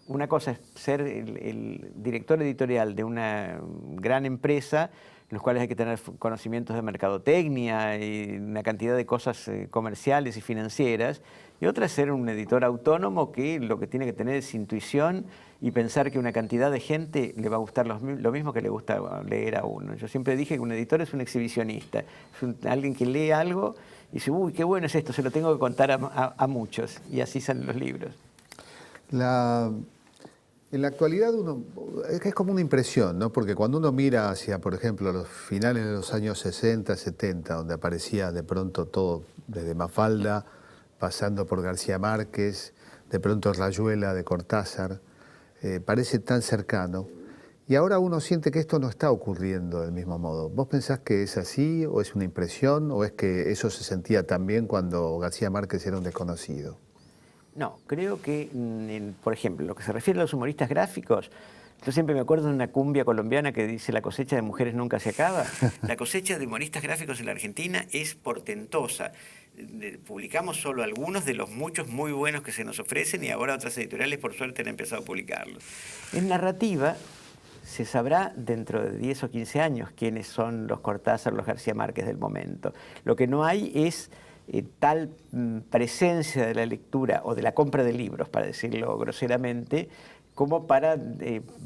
una cosa es ser el director editorial de una gran empresa, en los cuales hay que tener conocimientos de mercadotecnia y una cantidad de cosas comerciales y financieras, y otra es ser un editor autónomo que lo que tiene que tener es intuición y pensar que una cantidad de gente le va a gustar lo mismo que le gusta leer a uno. Yo siempre dije que un editor es un exhibicionista, es alguien que lee algo y dice, uy, qué bueno es esto, se lo tengo que contar a muchos, y así salen los libros. En la actualidad es como una impresión, ¿no? Porque cuando uno mira hacia, por ejemplo, los finales de los años 60, 70, donde aparecía de pronto todo, desde Mafalda, pasando por García Márquez, de pronto Rayuela de Cortázar, parece tan cercano. Y ahora uno siente que esto no está ocurriendo del mismo modo. ¿Vos pensás que es así, o es una impresión, o es que eso se sentía también cuando García Márquez era un desconocido? No, creo que, por ejemplo, lo que se refiere a los humoristas gráficos, yo siempre me acuerdo de una cumbia colombiana que dice la cosecha de mujeres nunca se acaba. La cosecha de humoristas gráficos en la Argentina es portentosa. Publicamos solo algunos de los muchos muy buenos que se nos ofrecen y ahora otras editoriales por suerte han empezado a publicarlos. En narrativa se sabrá dentro de 10 o 15 años quiénes son los Cortázar, los García Márquez del momento. Lo que no hay es tal presencia de la lectura o de la compra de libros, para decirlo groseramente, como para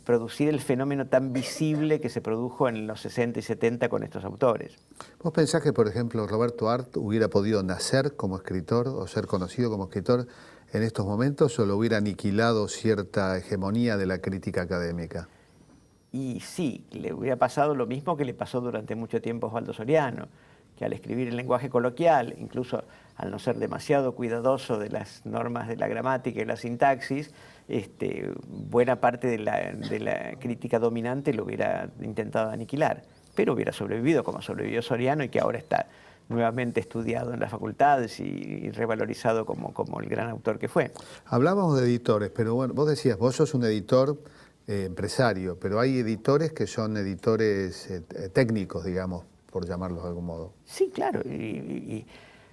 producir el fenómeno tan visible que se produjo en los 60 y 70 con estos autores. ¿Vos pensás que, por ejemplo, Roberto Arlt hubiera podido nacer como escritor o ser conocido como escritor en estos momentos, o lo hubiera aniquilado cierta hegemonía de la crítica académica? Y sí, le hubiera pasado lo mismo que le pasó durante mucho tiempo a Osvaldo Soriano, que al escribir en lenguaje coloquial, incluso al no ser demasiado cuidadoso de las normas de la gramática y la sintaxis, buena parte de la crítica dominante lo hubiera intentado aniquilar, pero hubiera sobrevivido como sobrevivió Soriano y que ahora está nuevamente estudiado en las facultades y revalorizado como el gran autor que fue. Hablamos de editores, pero bueno, vos decías, vos sos un editor empresario, pero hay editores que son editores técnicos, digamos, por llamarlos de algún modo. Sí, claro, y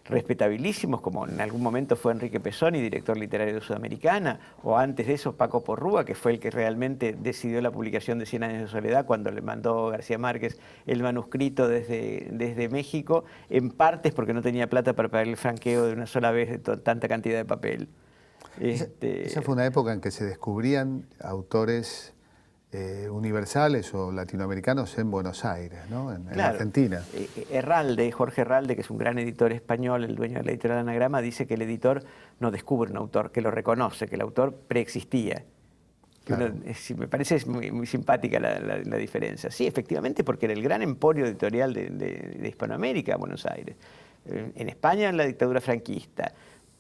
respetabilísimos, como en algún momento fue Enrique Pesoni, director literario de Sudamericana, o antes de eso Paco Porrúa, que fue el que realmente decidió la publicación de 100 años de soledad cuando le mandó García Márquez el manuscrito desde México, en partes porque no tenía plata para pagar el franqueo de una sola vez de tanta cantidad de papel. Esa fue una época en que se descubrían autores universales o latinoamericanos en Buenos Aires, ¿no? En Argentina. Jorge Herralde, que es un gran editor español, el dueño de la editorial Anagrama, dice que el editor no descubre un autor, que lo reconoce, que el autor preexistía. Claro. Me parece muy, muy simpática la diferencia. Sí, efectivamente, porque era el gran emporio editorial de Hispanoamérica, Buenos Aires. En España, en la dictadura franquista.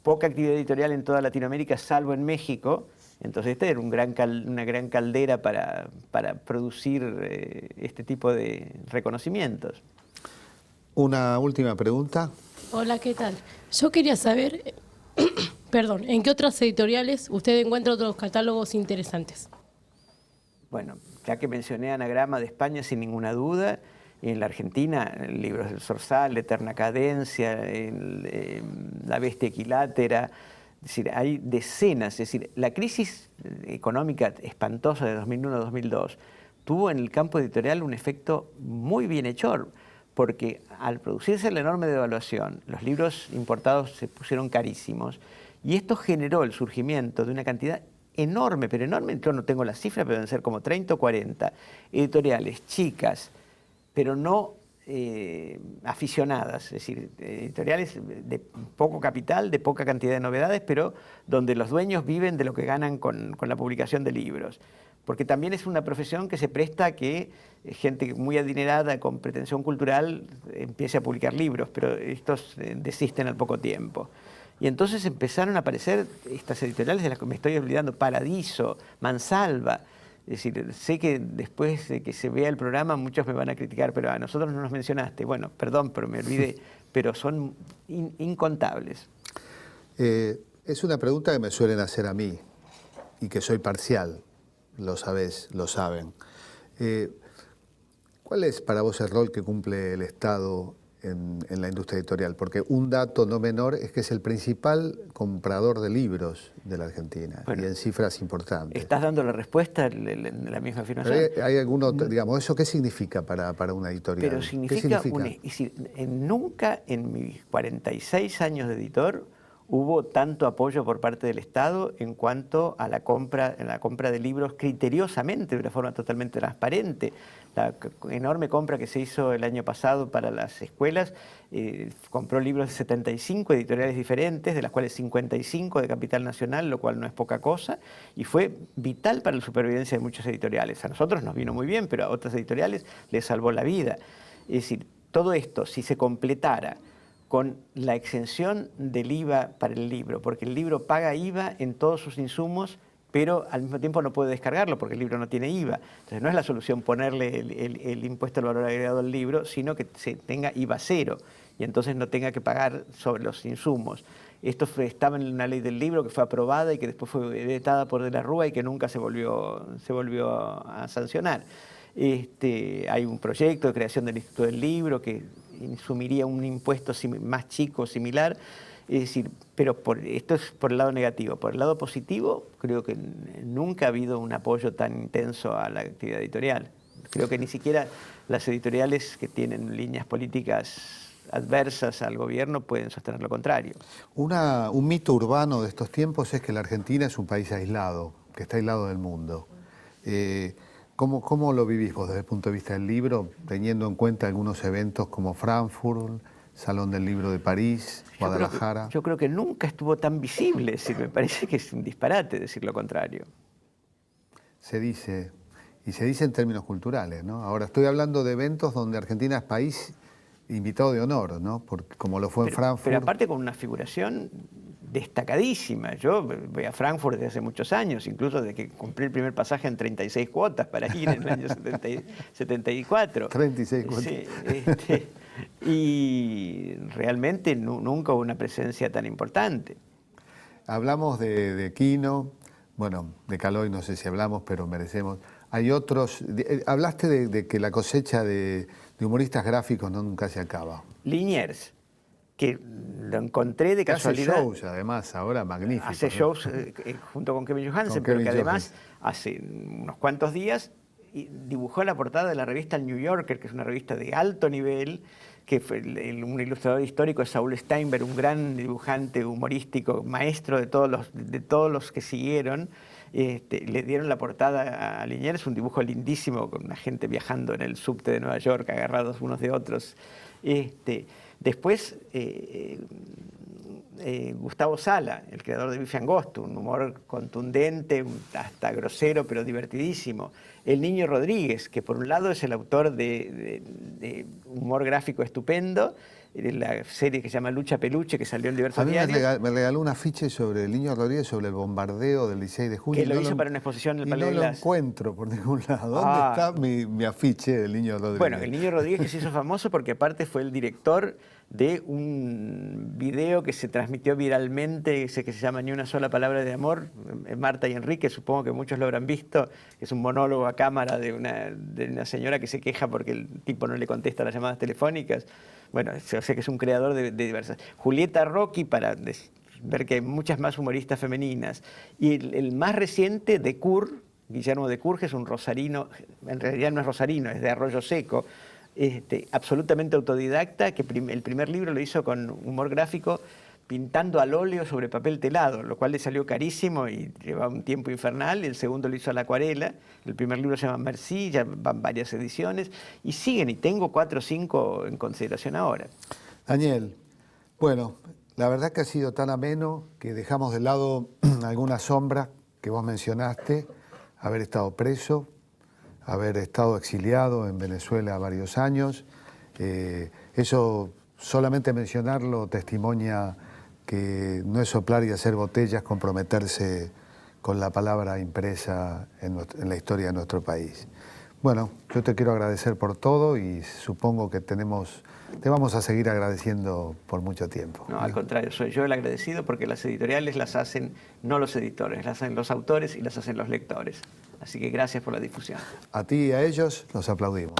Poca actividad editorial en toda Latinoamérica, salvo en México. Entonces esta era una gran caldera para producir este tipo de reconocimientos. Una última pregunta. Hola, ¿qué tal? Yo quería saber, perdón, ¿en qué otras editoriales usted encuentra otros catálogos interesantes? Bueno, ya que mencioné Anagrama de España, sin ninguna duda, en la Argentina, libros del Zorzal, Eterna Cadencia, La Bestia Equilátera. Es decir, hay decenas, es decir, la crisis económica espantosa de 2001-2002 tuvo en el campo editorial un efecto muy bienhechor, porque al producirse la enorme devaluación, los libros importados se pusieron carísimos, y esto generó el surgimiento de una cantidad enorme, pero enorme, yo no tengo la cifra, pero deben ser como 30 o 40 editoriales chicas, pero no aficionadas, es decir, editoriales de poco capital, de poca cantidad de novedades, pero donde los dueños viven de lo que ganan con la publicación de libros. Porque también es una profesión que se presta a que gente muy adinerada con pretensión cultural empiece a publicar libros, pero estos desisten al poco tiempo. Y entonces empezaron a aparecer estas editoriales de las que me estoy olvidando, Paradiso, Mansalva. Es decir, sé que después de que se vea el programa muchos me van a criticar, pero a nosotros no nos mencionaste. Bueno, perdón, pero me olvidé, pero son incontables. Es una pregunta que me suelen hacer a mí y que soy parcial, lo sabés, lo saben. ¿Cuál es para vos el rol que cumple el Estado en la industria editorial? Porque un dato no menor es que es el principal comprador de libros de la Argentina, bueno, y en cifras importantes. ¿Estás dando la respuesta en la misma afirmación? ¿Hay alguno, digamos, eso qué significa para una editorial? Pero significa? Nunca en mis 46 años de editor hubo tanto apoyo por parte del Estado en cuanto a la compra de libros criteriosamente, de una forma totalmente transparente. La enorme compra que se hizo el año pasado para las escuelas, compró libros de 75 editoriales diferentes, de las cuales 55 de capital nacional, lo cual no es poca cosa, y fue vital para la supervivencia de muchos editoriales. A nosotros nos vino muy bien, pero a otras editoriales les salvó la vida. Es decir, todo esto, si se completara con la exención del IVA para el libro, porque el libro paga IVA en todos sus insumos, pero al mismo tiempo no puede descargarlo porque el libro no tiene IVA. Entonces no es la solución ponerle el impuesto al valor agregado al libro, sino que se tenga IVA cero y entonces no tenga que pagar sobre los insumos. Esto estaba en una ley del libro que fue aprobada y que después fue vetada por De la Rúa y que nunca se volvió a sancionar. Hay un proyecto de creación del Instituto del Libro que insumiría un impuesto más chico, similar. Es decir, pero esto es por el lado negativo. Por el lado positivo, creo que nunca ha habido un apoyo tan intenso a la actividad editorial. Creo que ni siquiera las editoriales que tienen líneas políticas adversas al gobierno pueden sostener lo contrario. Un mito urbano de estos tiempos es que la Argentina es un país aislado, que está aislado del mundo. ¿Cómo lo vivís vos desde el punto de vista del libro, teniendo en cuenta algunos eventos como Frankfurt, Salón del Libro de París, Guadalajara? Yo creo que nunca estuvo tan visible, es decir, me parece que es un disparate decir lo contrario. Se dice, y se dice en términos culturales, ¿no? Ahora estoy hablando de eventos donde Argentina es país invitado de honor, ¿no? Porque como lo fue en Frankfurt. Pero aparte con una figuración destacadísima. Yo voy a Frankfurt desde hace muchos años, incluso desde que compré el primer pasaje en 36 cuotas para ir en el año 74. 36 cuotas. Sí, y realmente nunca hubo una presencia tan importante. Hablamos de Quino, bueno, de Caloi no sé si hablamos, pero merecemos. Hay otros, hablaste de que la cosecha de humoristas gráficos nunca se acaba. Liniers, que lo encontré de casualidad. Hace shows, además, ahora magníficos. Hace shows junto con Kevin Johansen, pero que además hace unos cuantos días dibujó la portada de la revista El New Yorker, que es una revista de alto nivel, que fue un ilustrador histórico es Saul Steinberg, un gran dibujante humorístico, maestro de todos los que siguieron. Le dieron la portada a Liniers, un dibujo lindísimo con una gente viajando en el subte de Nueva York, agarrados unos de otros. Después, Gustavo Sala, el creador de Bife Angosto, un humor contundente, hasta grosero, pero divertidísimo. El Niño Rodríguez, que por un lado es el autor de humor gráfico estupendo, de la serie que se llama Lucha Peluche, que salió en diversos diarios. Me regaló un afiche sobre el Niño Rodríguez, sobre el bombardeo del 16 de junio. Que lo hizo para una exposición en el Palais de Glass. No lo Glass. encuentro por ningún lado. ¿Dónde está mi afiche del Niño Rodríguez? Bueno, el Niño Rodríguez que se hizo famoso porque aparte fue el director de un video que se transmitió viralmente, ese que se llama Ni una sola palabra de amor, Marta y Enrique, supongo que muchos lo habrán visto, es un monólogo a cámara de una señora que se queja porque el tipo no le contesta las llamadas telefónicas. Bueno, o sea que es un creador de diversas. Julieta Rocchi, para ver que hay muchas más humoristas femeninas. Y el más reciente, de Cur, Guillermo de Cur, que es un rosarino, en realidad no es rosarino, es de Arroyo Seco, absolutamente autodidacta, que el primer libro lo hizo con humor gráfico, pintando al óleo sobre papel telado, lo cual le salió carísimo y lleva un tiempo infernal. El segundo lo hizo a la acuarela. El primer libro se llama Merci, ya van varias ediciones y siguen, y tengo 4 o 5 en consideración ahora. Daniel, bueno, la verdad que ha sido tan ameno que dejamos de lado algunas sombras que vos mencionaste, haber estado preso, haber estado exiliado en Venezuela varios años. Eso, solamente mencionarlo, testimonia que no es soplar y hacer botellas, comprometerse con la palabra impresa en la historia de nuestro país. Bueno, yo te quiero agradecer por todo y supongo que te vamos a seguir agradeciendo por mucho tiempo. No, al contrario, soy yo el agradecido porque las editoriales las hacen no los editores, las hacen los autores y las hacen los lectores. Así que gracias por la difusión. A ti y a ellos los aplaudimos.